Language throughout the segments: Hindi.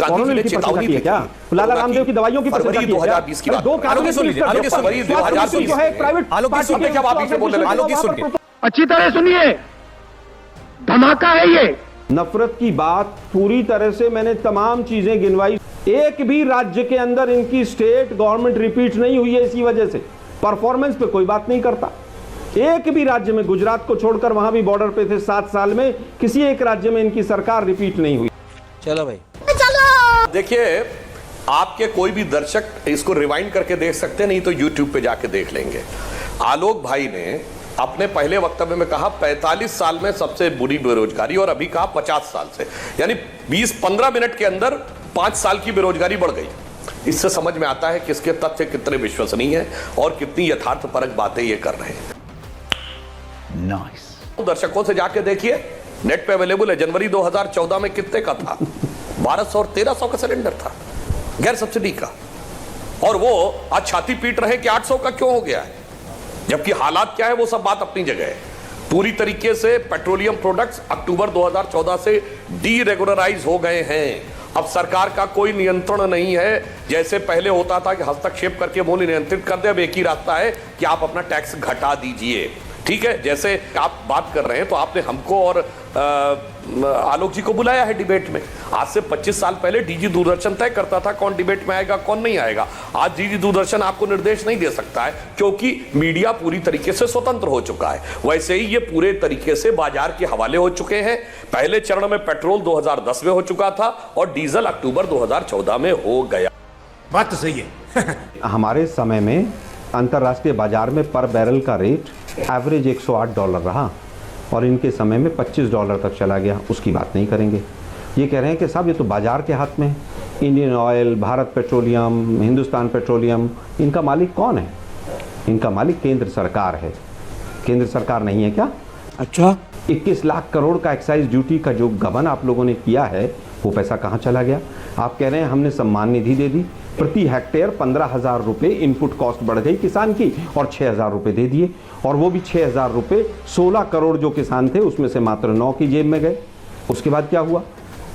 गांधी ने चेतावनी दी क्या लाला रामदेव की दवाइयों की फरवरी 2020 की बात। दो आलोक सुन लीजिए, आलोक फरवरी 2020 जो है प्राइवेट आलोक सुन के क्या आप बीच में बोल रहे हैं? आलोक सुन के अच्छी तरह सुनिए, धमाका है ये। नफरत की बात पूरी तरह से मैंने तमाम चीजें गिनवाई। एक भी राज्य के अंदर इनकी स्टेट गवर्नमेंट रिपीट नहीं हुई है, इसी वजह से परफॉर्मेंस पे कोई बात नहीं करता। एक भी राज्य में, गुजरात को छोड़कर, वहां भी बॉर्डर पे थे 7 साल में, किसी एक राज्य में इनकी सरकार रिपीट नहीं हुई। चलो भाई, देखिए, आपके कोई भी दर्शक इसको रिवाइंड करके देख सकते हैं, नहीं तो YouTube पे जाके देख लेंगे। आलोक भाई ने अपने पहले वक्तव्य में कहा 45 साल में सबसे बुरी बेरोजगारी, और अभी कहा 50 साल से, यानी 20-15 मिनट के अंदर 5 साल की बेरोजगारी बढ़ गई। इससे समझ में आता है कि इसके तथ्य कितने विश्वसनीय हैं और कितनी यथार्थपरक बातें ये कर रहे हैं। नाइस। दर्शकों से जाके देखिए, नेट पे अवेलेबल है। जनवरी 2014 में कितने का था? 1200 और 1300 का सिलेंडर था, गैर सब्सिडी का, और वो आज छाती पीट रहे कि 800 का क्यों हो गया है, जबकि हालात क्या है वो सब बात अपनी जगह है। पूरी तरीके से पेट्रोलियम प्रोडक्ट्स अक्टूबर 2014 से डीरेगुलराइज हो गए हैं। अब सरकार का कोई नियंत्रण नहीं है, जैसे पहले होता था कि हस्तक्षेप करके मूल्य नियंत्रित कर दे। अब एक ही रास्ता है कि आप अपना टैक्स घटा दीजिए। ठीक है, जैसे आप बात कर रहे हैं तो आपने हमको और आलोक जी को बुलाया है डिबेट में। आज से 25 साल पहले डीजी दूरदर्शन तय करता था कौन डिबेट में आएगा कौन नहीं आएगा। आज डीजी दूरदर्शन आपको निर्देश नहीं दे सकता है, क्योंकि मीडिया पूरी तरीके से स्वतंत्र हो चुका है। वैसे ही ये पूरे तरीके से बाजार के हवाले हो चुके हैं। पहले चरण में पेट्रोल 2010 में हो चुका था और डीजल अक्टूबर 2014 में हो गया। बात तो सही है। हमारे समय में अंतर्राष्ट्रीय बाजार में पर बैरल का रेट एवरेज $108 रहा, और इनके समय में $25 तक चला गया। उसकी बात नहीं करेंगे। ये कह रहे हैं कि साहब ये तो बाजार के हाथ में है। Indian oil, Bharat petroleum, Hindustan petroleum, इनका मालिक कौन है? इनका मालिक केंद्र सरकार है। केंद्र सरकार नहीं है क्या? अच्छा, 21 लाख करोड़ का एक्साइज ड्यूटी का जो गबन आप लोगों ने किया है, वो पैसा कहाँ चला गया? आप कह रहे हैं हमने सम्मान निधि दे दी, प्रति हेक्टेयर 15,000 रुपये इनपुट कॉस्ट बढ़ गई किसान की, और 6,000 रुपये दे दिए, और वो भी 6,000 रुपये 16 करोड़ जो किसान थे उसमें से मात्र 9 की जेब में गए। उसके बाद क्या हुआ?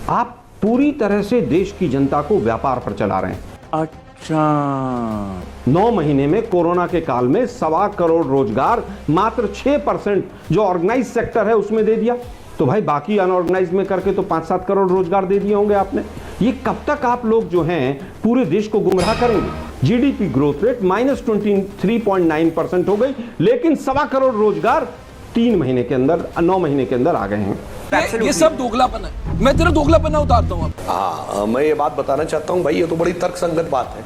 आप पूरी तरह से देश की जनता को व्यापार पर चला रहे हैं। अच्छा, 9 महीने में कोरोना के काल में 1.25 करोड़ रोजगार मात्र 6% जो ऑर्गेनाइज सेक्टर है उसमें दे दिया। तो भाई बाकी अनऑर्गेनाइज में करके तो 5-7 करोड़ रोजगार दे दिए होंगे आपने। ये कब तक आप लोग जो हैं पूरे देश को गुमराह करेंगे? जीडीपी ग्रोथ रेट -23.9% हो गई, लेकिन 1.25 करोड़ रोजगार 3 महीने के अंदर, 9 महीने के अंदर आ गए हैं। ये सब दोगलापन है। मैं तेरा दोगलापन उतारता हूँ। हाँ, मैं ये बात बताना चाहता हूँ भाई, ये तो बड़ी तर्कसंगत बात है।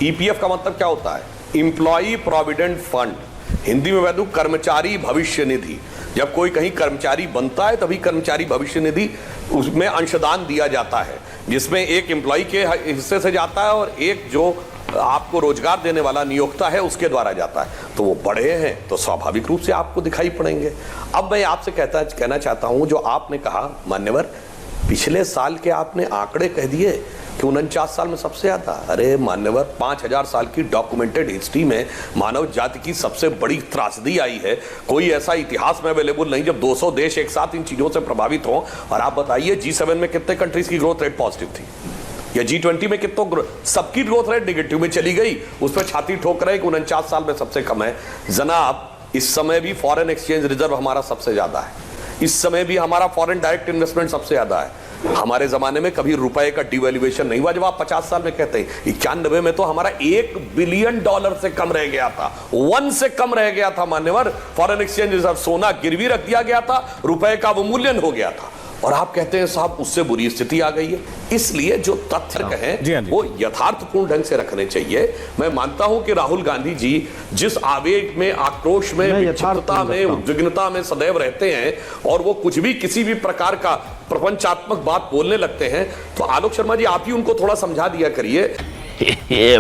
ईपीएफ का मतलब क्या होता है? एम्प्लॉई प्रोविडेंट फंड, हिंदी में वैधु कर्मचारी भविष्य निधि। जब कोई कहीं कर्मचारी बनता है तभी कर्मचारी भविष्य निधि उसमें अंशदान दिया जाता है, जिसमें एक एम्प्लॉई के हिस्से से जाता है और एक जो आपको रोजगार देने वाला नियोक्ता है उसके द्वारा जाता है। तो वो बड़े हैं तो स्वाभाविक रूप से आपको दिखाई पड़ेंगे। अब मैं आपसे कहना चाहता हूं, जो आपने कहा मान्यवर, पिछले साल के आपने आंकड़े कह दिए कि 49 साल में सबसे ज्यादा। अरे मान्यवर, 5000 साल की डॉक्यूमेंटेड हिस्ट्री में मानव जाति की सबसे बड़ी त्रासदी आई है। कोई ऐसा इतिहास में अवेलेबल नहीं जब 200 देश एक साथ इन चीजों से प्रभावित हों। और आप बताइए G7 में कितने कंट्रीज की ग्रोथ रेट पॉजिटिव थी, या G20 में कितनों सबकी ग्रोथ रेट नेगेटिव में चली गई। उस पर छाती ठोक रहे कि 49 साल में सबसे कम है। जनाब, इस समय भी फॉरेन एक्सचेंज रिजर्व हमारा सबसे ज्यादा है। इस समय भी हमारा फॉरेन डायरेक्ट इन्वेस्टमेंट सबसे ज्यादा है। हमारे जमाने में कभी रुपए का डिवैल्यूएशन नहीं हुआ। जब आप 50 साल में कहते हैं, 91 में तो हमारा $1 बिलियन से कम रह गया था, 1 से कम रह गया था मान्यवर। फॉरेन एक्सचेंज रिजर्व, सोना गिरवी रख दिया गया था, रुपए का अवमूल्यन हो गया था। और आप कहते हैं साहब उससे बुरी स्थिति आ गई है। इसलिए जो तथ्य कहें वो यथार्थपूर्ण ढंग से रखने चाहिए। मैं मानता हूं कि राहुल गांधी जी जिस आवेग में, आक्रोश में, विक्षिप्तता में, उद्विग्नता में सदैव रहते हैं, और वो कुछ भी किसी भी प्रकार का प्रपंचात्मक बात बोलने लगते हैं, तो आलोक शर्मा जी आप ही उनको थोड़ा समझा दिया करिए कि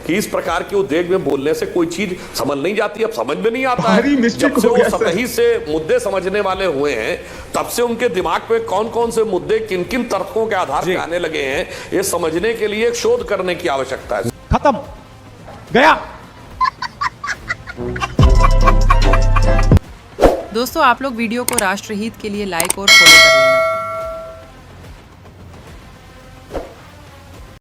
इस प्रकार के उद्वेग में बोलने से कोई चीज समझ नहीं जाती। अब समझ में नहीं आता है। जब से वो सतही से मुद्दे समझने वाले हुए हैं, तब से उनके दिमाग पे कौन कौन से मुद्दे किन किन तर्कों के आधार पर आने लगे हैं, ये समझने के लिए एक शोध करने की आवश्यकता है। खत्म, गया। दोस्तों, आप लोग वीडियो को राष्ट्रहित के लिए लाइक और फॉलो कर लेना।